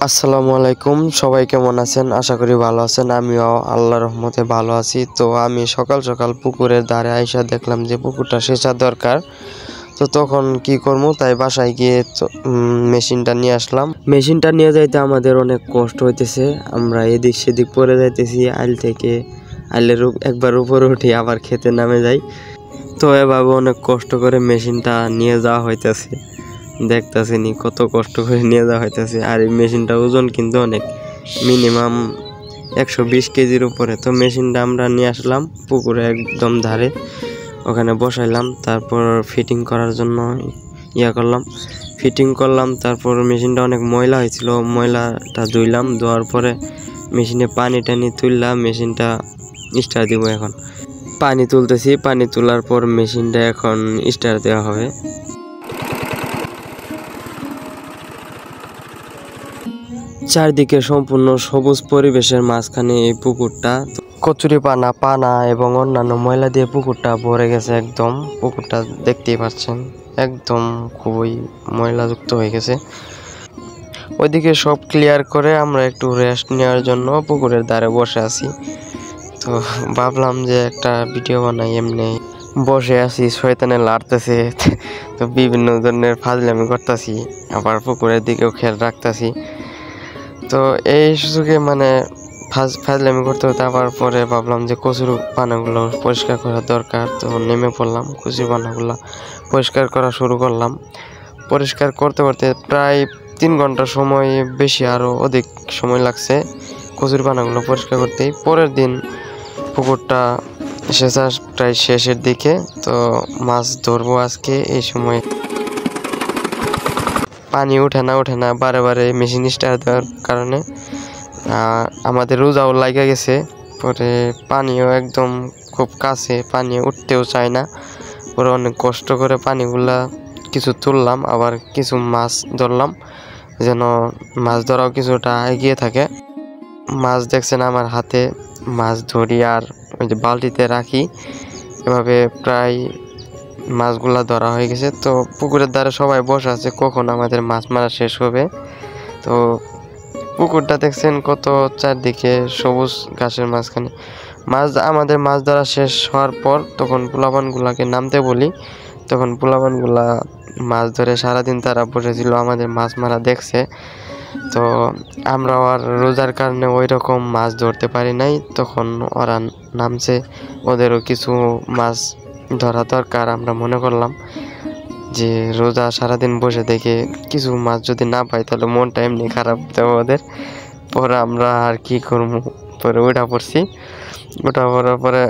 আসসালামু আলাইকুম, সবাই কেমন আছেন? আশা করি ভালো আছেন। আমিও আল্লাহর রহমতে ভালো আছি। তো আমি সকাল সকাল পুকুরের ধারে আইসা দেখলাম যে পুকুরটা সেচা দরকার। তো তখন কি করবো, তাই বাসায় গিয়ে মেশিনটা নিয়ে আসলাম। মেশিনটা নিয়ে যাইতে আমাদের অনেক কষ্ট হইতেছে। আমরা এদিক সেদিক পরে যাইতেছি, আইল থেকে আইলের একবার উপরে উঠি আবার খেতে নামে যাই। তো এভাবে অনেক কষ্ট করে মেশিনটা নিয়ে যাওয়া হইতেছে। দেখতেছেনি কত কষ্ট করে নিয়ে যাওয়া হইতেছে। আর এই মেশিনটা ওজন কিন্তু অনেক, মিনিমাম 120 কেজির উপরে। তো মেশিনটা আমরা নিয়ে আসলাম পুকুরে একদম ধারে, ওখানে বসাইলাম। তারপর ফিটিং করার জন্য ফিটিং করলাম। তারপর মেশিনটা অনেক ময়লা হয়েছিল, ময়লাটা ধুইলাম। ধোয়ার পরে মেশিনে পানি টানি তুললাম, মেশিনটা স্টার্ট দিব। এখন পানি তুলতেছি, পানি তোলার পর মেশিনটা এখন স্টার্ট দেওয়া হবে। চারদিকে সম্পূর্ণ সবুজ পরিবেশের মাঝখানে এই পুকুরটা। কচুরি পানা এবং অন্যান্য ময়লা দিয়ে পুকুরটা ভরে গেছে। একদম পুকুরটা দেখতেই পাচ্ছেন, একদম খুবই ময়লাযুক্ত হয়ে গেছে। ওইদিকে সব ক্লিয়ার করে আমরা একটু রেস্ট নেওয়ার জন্য পুকুরের ধারে বসে আছি। তো ভাবলাম যে একটা ভিডিও বানাই। এমনি বসে আছি, শয়তানে লাড়তেছে, তো বিভিন্ন ধরনের ফাজলামি করতেছি, আবার পুকুরের দিকেও খেয়াল রাখতেছি। তো এই সুযোগে ফাজলামি করতে হতে, আবার পরে ভাবলাম যে কচুর পানাগুলো পরিষ্কার করা দরকার। তো নেমে পড়লাম, কচুর পানাগুলো পরিষ্কার করা শুরু করলাম। পরিষ্কার করতে করতে প্রায় 3 ঘন্টা সময়, বেশি আরও অধিক সময় লাগছে কচুর পানাগুলো পরিষ্কার করতেই। পরের দিন পুকুরটা সেচা প্রায় শেষের দিকে। তো মাছ ধরবো আজকে। এই সময় পানি ওঠে না বারে বারে মেশিন স্টার্ট দেওয়ার কারণে আমাদের রোজাও লাগা গেছে। পরে পানিও একদম খুব কাছে, পানি উঠতেও চায় না। পরে অনেক কষ্ট করে পানিগুলা কিছু তুললাম, আবার কিছু মাছ ধরলাম, যেন মাছ ধরাও কিছুটা এগিয়ে থাকে। মাছ দেখছেন আমার হাতে, মাছ ধরি আর ওই যে বালতিতে রাখি। এভাবে প্রায় মাছগুলা ধরা হয়ে গেছে। তো পুকুরের ধারে সবাই বসে আছে, কখন আমাদের মাছ মারা শেষ হবে। তো পুকুরটা দেখছেন কত চারদিকে সবুজ ঘাসের মাঝখানে। আমাদের মাছ ধরা শেষ হওয়ার পর তখন পোলাপানগুলাকে নামতে বলি। তখন পোলাপানগুলা মাছ ধরে সারাদিন তারা বসেছিল, আমাদের মাছ মারা দেখছে। তো আমরা আর রোজার কারণে ওই রকম মাছ ধরতে পারি নাই। তখন ওরা নামছে, ওদেরও কিছু মাছ ধরা দরকার। আমরা মনে করলাম যে রোজা সারাদিন বসে দেখে কিছু মাছ যদি না পাই তাহলে মনটা এমনি খারাপ দেবো ওদের। পরে আমরা আর কি করবো, পরে উঠা পড়ার পরে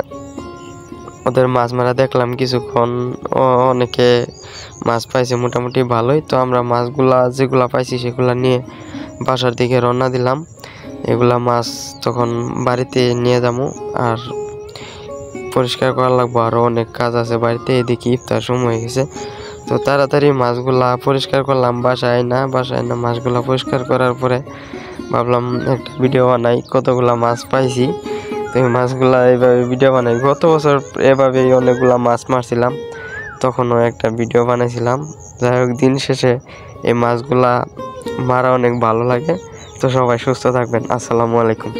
ওদের মাছ মারা দেখলাম কিছুক্ষণ। অনেকে মাছ পাইছে মোটামুটি ভালোই। তো আমরা মাছগুলা যেগুলা পাইছি সেগুলা নিয়ে বাসার দিকে রওনা দিলাম। এগুলা মাছ তখন বাড়িতে নিয়ে যাবো, আর পরিষ্কার করা লাগবো। আরও অনেক কাজ আছে বাড়িতে, এদিকে ইফতার সময় হয়ে গেছে। তো তাড়াতাড়ি মাছগুলা পরিষ্কার করলাম। বাসায় না মাছগুলা পরিষ্কার করার পরে ভাবলাম একটা ভিডিও বানাই, কতগুলা মাছ পাইছি। তো এই মাছগুলা এইভাবে ভিডিও বানাই। গত বছর এভাবেই অনেকগুলা মাছ মারছিলাম, তখনও একটা ভিডিও বানাইছিলাম। যাই হোক, দিন শেষে এই মাছগুলা মারা অনেক ভালো লাগে। তো সবাই সুস্থ থাকবেন। আসসালামু আলাইকুম।